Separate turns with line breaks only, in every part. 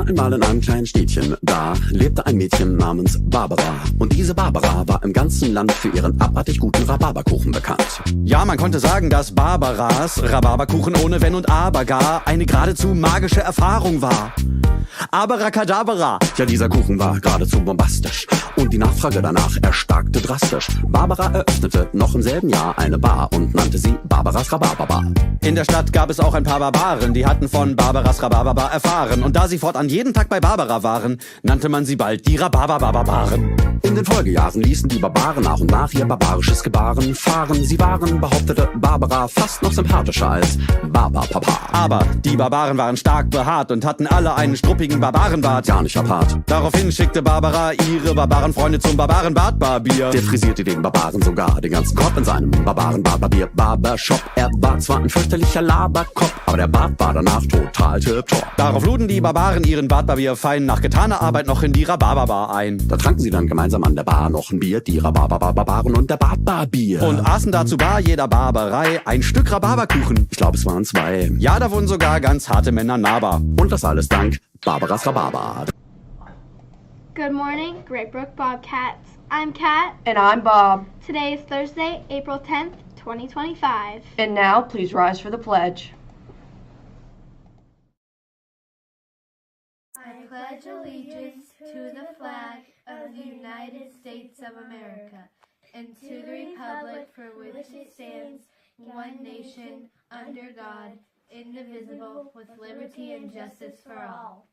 einmal in einem kleinen Städtchen, da lebte ein Mädchen namens Barbara. Und diese Barbara war im ganzen Land für ihren abartig guten Rhabarberkuchen bekannt.
Ja, man konnte sagen, dass Barbaras Rhabarberkuchen ohne Wenn und Aber gar eine geradezu magische Erfahrung war. Abracadabra!
Ja, dieser Kuchen war geradezu bombastisch und die Nachfrage danach erstarkte drastisch. Barbara eröffnete noch im selben Jahr eine Bar und nannte sie Barbaras Rhabarberbar.
In der Stadt gab es auch ein paar Barbaren, die hatten von Barbaras Rhabarberbar erfahren. Und da sie fortan jeden Tag bei Barbara waren, nannte man sie bald die Rhabarberbarbaren.
In den Folgejahren ließen die Barbaren nach und nach ihr barbarisches Gebaren fahren. Sie waren, behauptete Barbara, fast noch sympathischer als Barbarpapa.
Aber die Barbaren waren stark behaart und hatten alle einen struppigen Barbarenbart.
Gar nicht apart.
Daraufhin schickte Barbara ihre Barbarenfreunde zum Barbarenbartbarbier.
Der frisierte den Barbaren sogar den ganzen Kopf in seinem Barbarenbartbarbier-Barbershop. Er war zwar ein fürchterlicher Laberkopf, aber der Bart war danach total tipptopp.
Darauf luden die Barbaren ihren Bartbarbier fein nach getaner Arbeit noch in die Rhabarberbar ein.
Da tranken sie dann gemeinsam an der Bar noch ein Bier, die Rhabarberbarbaren und der Bartbarbier.
Und aßen dazu bar jeder Barbarei ein Stück Rhabarberkuchen.
Ich glaube, es waren 2.
Ja, da wurden sogar ganz harte Männer nahbar.
Und das alles dank Barbaras Rhabarber.
Good morning, Great Brook Bobcats. I'm Kat.
And I'm Bob.
Today is Thursday, April 10th, 2025.
And now, please rise for the pledge.
I pledge allegiance to the flag of the United States of America and to the republic for which it stands, one nation, under God, indivisible, with liberty and justice for all.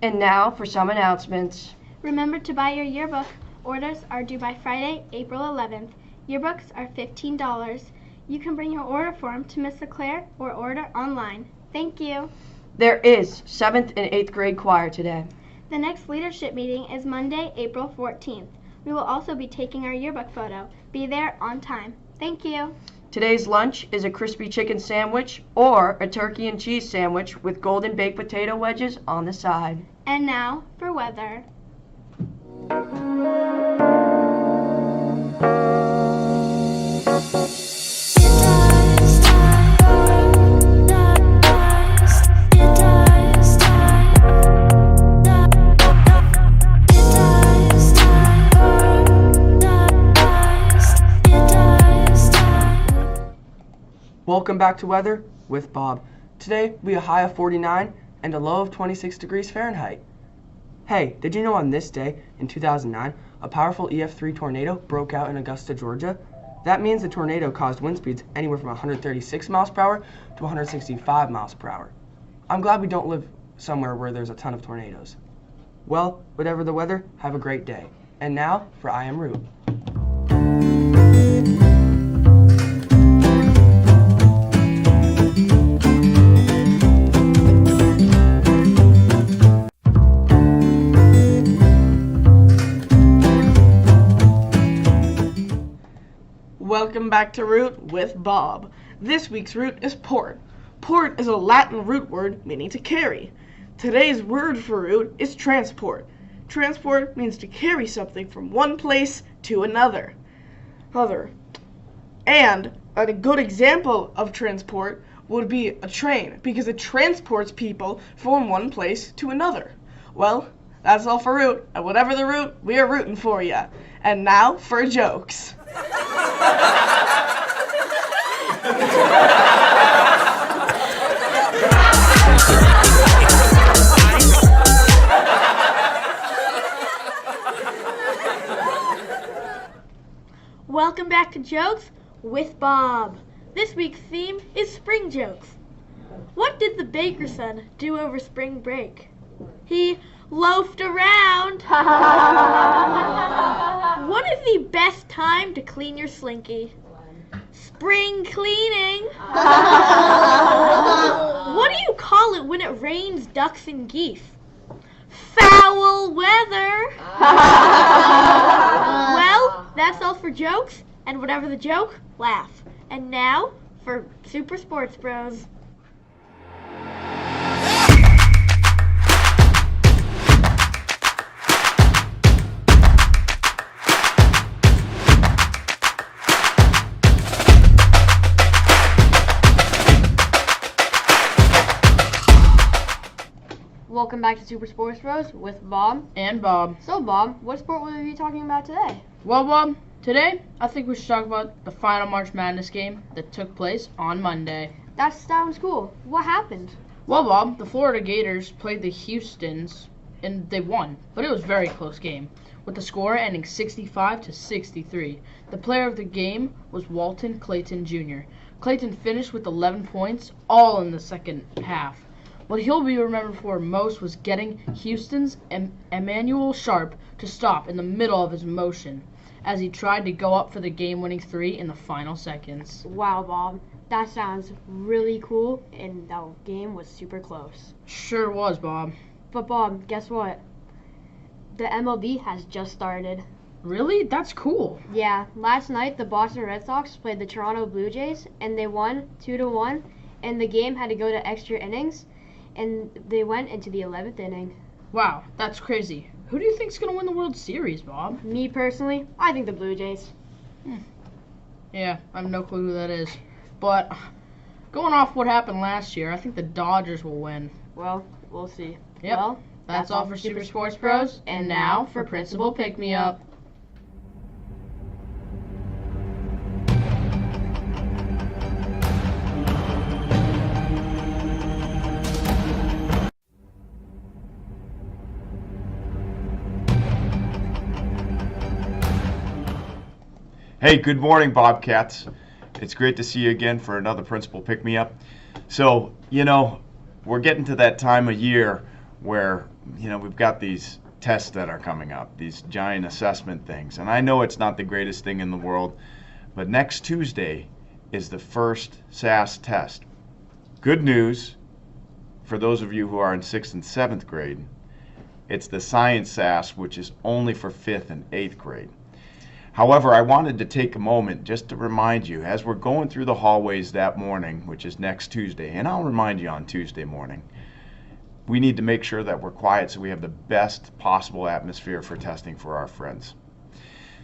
And now for some announcements.
Remember to buy your yearbook. Orders are due by Friday, April 11th. Yearbooks are $15. You can bring your order form to Miss LeClaire or order online. Thank you.
There is 7th and 8th grade choir today.
The next leadership meeting is Monday, April 14th. We will also be taking our yearbook photo. Be there on time. Thank you.
Today's lunch is a crispy chicken sandwich or a turkey and cheese sandwich with golden baked potato wedges on the side.
And now for weather.
Welcome back to Weather with Bob. Today we have a high of 49 and a low of 26 degrees Fahrenheit. Hey, did you know on this day in 2009 a powerful EF3 tornado broke out in Augusta, Georgia? That means the tornado caused wind speeds anywhere from 136 miles per hour to 165 miles per hour. I'm glad we don't live somewhere where there's a ton of tornadoes. Well, whatever the weather, have a great day. And now for I Am Root.
Welcome back to Root with Bob. This week's root is port. Port is a Latin root word meaning to carry. Today's word for root is transport. Transport means to carry something from one place to another. And a good example of transport would be a train, because it transports people from one place to another. Well, that's all for root, and whatever the root, we are rooting for ya. And now for jokes.
Welcome back to Jokes with Bob. This week's theme is spring jokes. What did the baker's son do over spring break? He loafed around. What is the best time to clean your slinky? Spring cleaning. What do you call it when it rains ducks and geese? Foul weather. Well, that's all for jokes, and whatever the joke, laugh. And now for Super Sports Bros.
Welcome back to Super Sports Bros with Bob.
And Bob.
So, Bob, what sport will we be talking about today?
Well, Bob, today I think we should talk about the final March Madness game that took place on Monday.
That sounds cool. What happened?
Well, Bob, the Florida Gators played the Houstons and they won, but it was a very close game, with the score ending 65-63. The player of the game was Walton Clayton Jr. Clayton finished with 11 points, all in the second half. What he'll be remembered for most was getting Houston's Emmanuel Sharp to stop in the middle of his motion as he tried to go up for the game-winning three in the final seconds.
Wow, Bob. That sounds really cool, and that game was super close.
Sure was, Bob.
But, Bob, guess what? The MLB has just started.
Really? That's cool.
Yeah, last night the Boston Red Sox played the Toronto Blue Jays, and they won 2-1, and the game had to go to extra innings, and they went into the 11th inning.
Wow, that's crazy. Who do you think's going to win the World Series, Bob?
Me personally, I think the Blue Jays.
Yeah, I have no clue who that is. But going off what happened last year, I think the Dodgers will win.
Well, we'll see.
Yep.
Well,
that's all for Super Sports Bros. And now for Principal Pick Me Up.
Hey, good morning, Bobcats. It's great to see you again for another Principal Pick Me Up. So, we're getting to that time of year where, we've got these tests that are coming up, these giant assessment things. And I know it's not the greatest thing in the world, but next Tuesday is the first SAS test. Good news for those of you who are in 6th and 7th grade, it's the Science SAS, which is only for 5th and 8th grade. However, I wanted to take a moment just to remind you, as we're going through the hallways that morning, which is next Tuesday, and I'll remind you on Tuesday morning, we need to make sure that we're quiet so we have the best possible atmosphere for testing for our friends.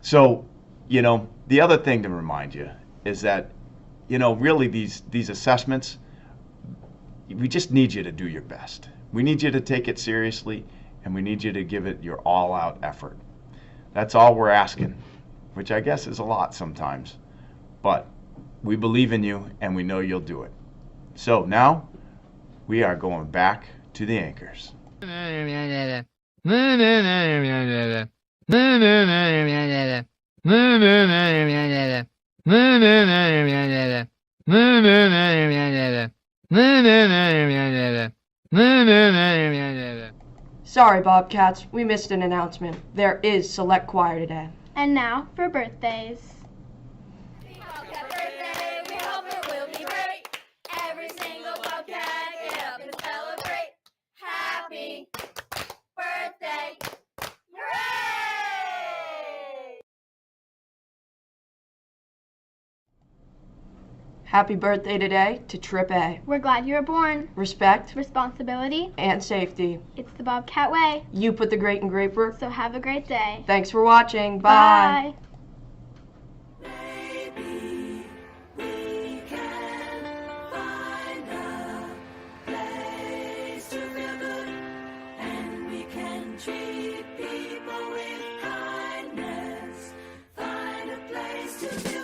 So, the other thing to remind you is that, really these assessments, we just need you to do your best. We need you to take it seriously, and we need you to give it your all-out effort. That's all we're asking, which I guess is a lot sometimes. But we believe in you, and we know you'll do it. So now, we are going back to the anchors.
Sorry, Bobcats, we missed an announcement. There is select choir today.
And now for birthdays.
We hope that birthday, we hope it will be great. Every single Bobcat, get up and celebrate. Happy birthday. Hooray!
Happy birthday today to Trip A.
We're glad you were born.
Respect
Responsibility,
and safety.
it's the Bobcat way.
You put the great in great work.
So have a great day.
Thanks for watching. Bye.
Maybe we can find a place to feel good, and we can treat people with kindness. Find a place to feel